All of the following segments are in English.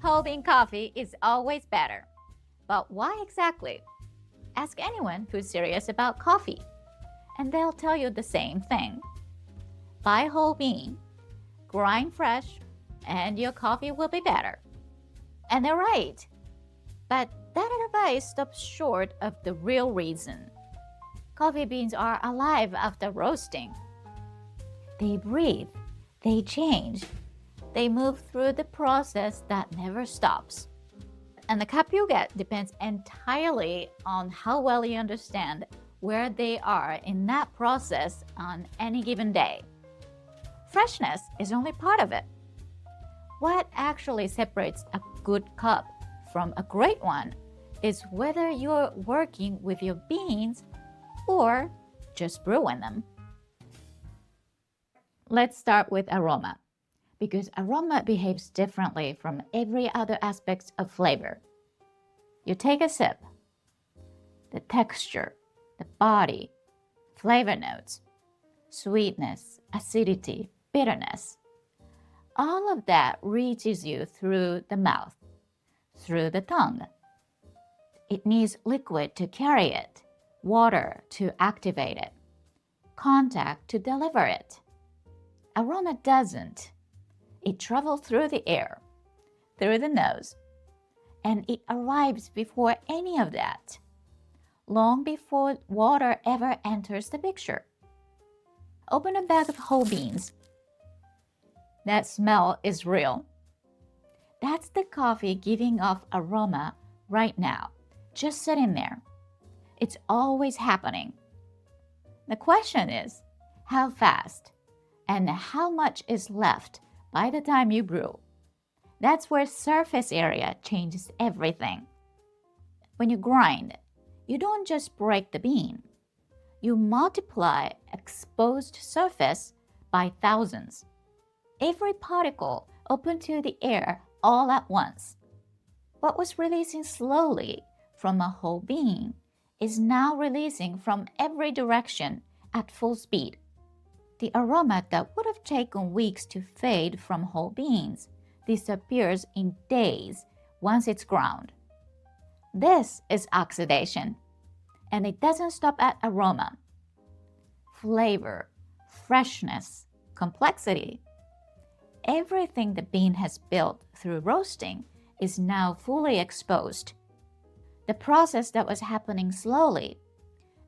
Whole bean coffee is always better. But why exactly? Ask anyone who's serious about coffee, and they'll tell you the same thing. Buy whole bean, grind fresh, and your coffee will be better. And they're right. But that advice stops short of the real reason. Coffee beans are alive after roasting. They breathe, they change, they move through the process that never stops. And the cup you get depends entirely on how well you understand where they are in that process on any given day. Freshness is only part of it. What actually separates a good cup from a great one is whether you're working with your beans or just brewing them. Let's start with aroma, because aroma behaves differently from every other aspect of flavor. You take a sip, the texture, the body, flavor notes, sweetness, acidity, bitterness, all of that reaches you through the mouth, through the tongue. It needs liquid to carry it, water to activate it, contact to deliver it. Aroma doesn't. It travels through the air, through the nose, and it arrives before any of that, long before water ever enters the picture. Open a bag of whole beans. That smell is real. That's the coffee giving off aroma right now, just sitting there. It's always happening. The question is, how fast and how much is left by the time you brew? That's where surface area changes everything. When you grind, you don't just break the bean. You multiply exposed surface by thousands. Every particle open to the air all at once. What was releasing slowly from a whole bean is now releasing from every direction at full speed. The aroma that would have taken weeks to fade from whole beans disappears in days once it's ground. This is oxidation, and it doesn't stop at aroma. Flavor, freshness, complexity. Everything the bean has built through roasting is now fully exposed. The process that was happening slowly,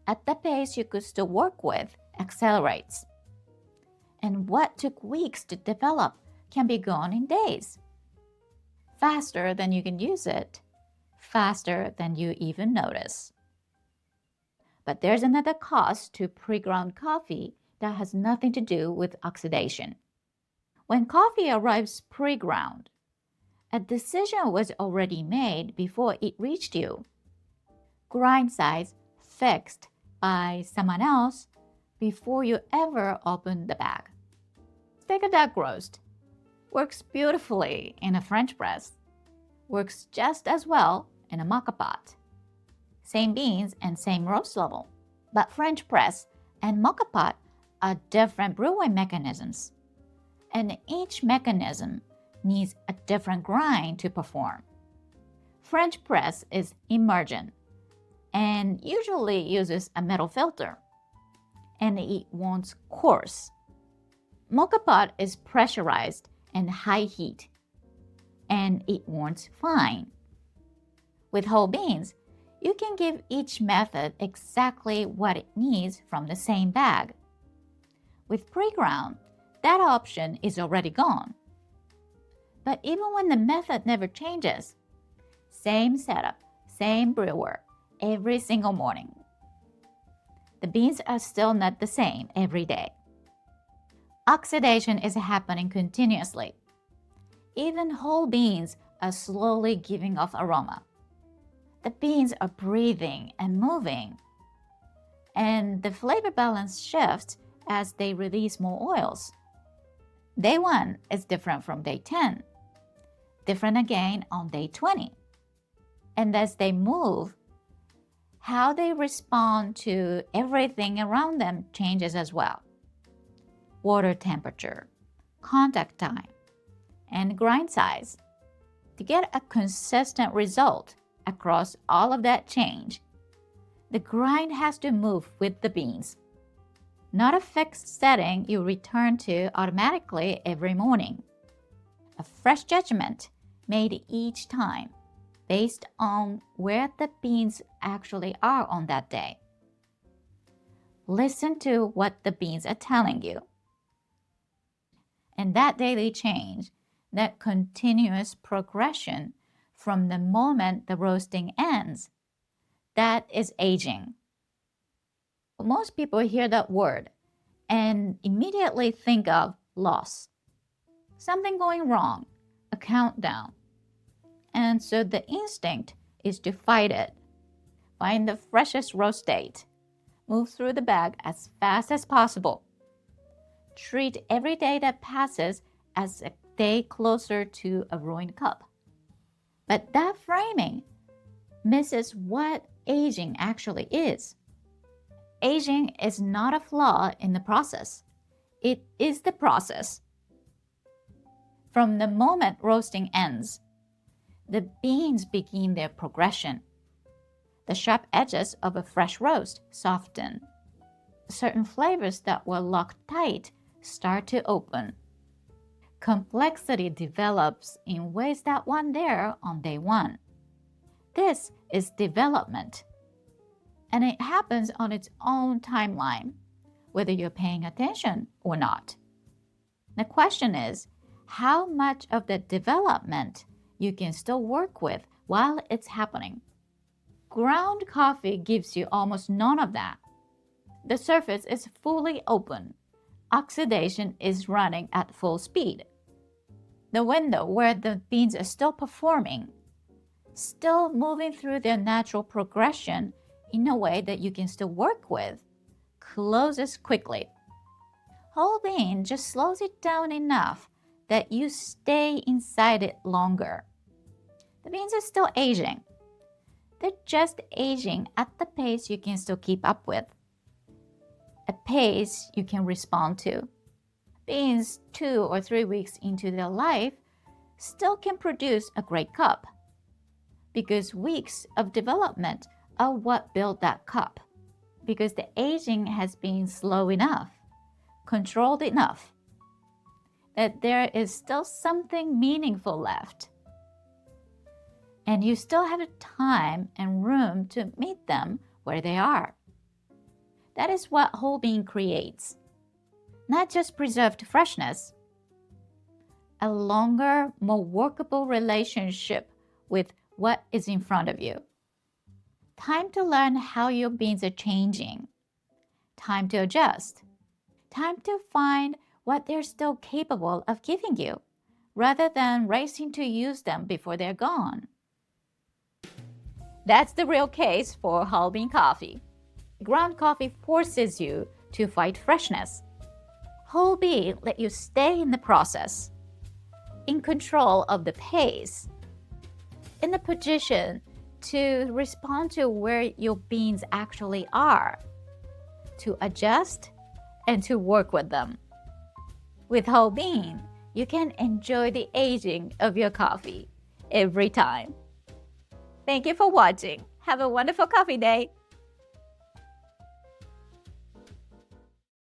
at the pace you could still work with, accelerates. And what took weeks to develop can be gone in days. Faster than you can use it, faster than you even notice. But there's another cost to pre-ground coffee that has nothing to do with oxidation. When coffee arrives pre-ground, a decision was already made before it reached you. Grind size fixed by someone else before you ever open the bag. Take a duck roast. Works beautifully in a French press. Works just as well in a Moka pot. Same beans and same roast level. But French press and Moka pot are different brewing mechanisms. And each mechanism needs a different grind to perform. French press is immersion and usually uses a metal filter, and it wants coarse. Moka pot is pressurized and high heat, and it wants fine. With whole beans, you can give each method exactly what it needs from the same bag. With pre-ground, that option is already gone. But even when the method never changes, same setup, same brewer, every single morning, the beans are still not the same every day. Oxidation is happening continuously. Even whole beans are slowly giving off aroma. The beans are breathing and moving, and the flavor balance shifts as they release more oils. Day 1 is different from day 10, different again on day 20. And as they move, how they respond to everything around them changes as well. Water temperature, contact time, and grind size. To get a consistent result across all of that change, the grind has to move with the beans, not a fixed setting you return to automatically every morning. A fresh judgment made each time based on where the beans actually are on that day. Listen to what the beans are telling you. And that daily change, that continuous progression from the moment the roasting ends, that is aging. Most people hear that word and immediately think of loss. Something going wrong, a countdown. And so the instinct is to fight it. Find the freshest roast date. Move through the bag as fast as possible. Treat every day that passes as a day closer to a ruined cup. But that framing misses what aging actually is. Aging is not a flaw in the process. It is the process. From the moment roasting ends, the beans begin their progression. The sharp edges of a fresh roast soften. Certain flavors that were locked tight start to open. Complexity develops in ways that weren't there on day one. This is development, and it happens on its own timeline, whether you're paying attention or not. The question is, how much of the development you can still work with while it's happening? Ground coffee gives you almost none of that. The surface is fully open. Oxidation is running at full speed. The window where the beans are still performing, still moving through their natural progression in a way that you can still work with, closes quickly. Whole bean just slows it down enough that you stay inside it longer. The beans are still aging. They're just aging at the pace you can still keep up with, a pace you can respond to. Beans 2 or 3 weeks into their life still can produce a great cup, because weeks of development are what build that cup, because the aging has been slow enough, controlled enough, that there is still something meaningful left. And you still have the time and room to meet them where they are. That is what whole bean creates. Not just preserved freshness, a longer, more workable relationship with what is in front of you. Time to learn how your beans are changing. Time to adjust. Time to find what they're still capable of giving you, rather than racing to use them before they're gone. That's the real case for whole bean coffee. Ground coffee forces you to fight freshness. Whole bean let you stay in the process, in control of the pace, in the position to respond to where your beans actually are, to adjust and to work with them. With whole bean, you can enjoy the aging of your coffee every time. Thank you for watching. Have a wonderful coffee day.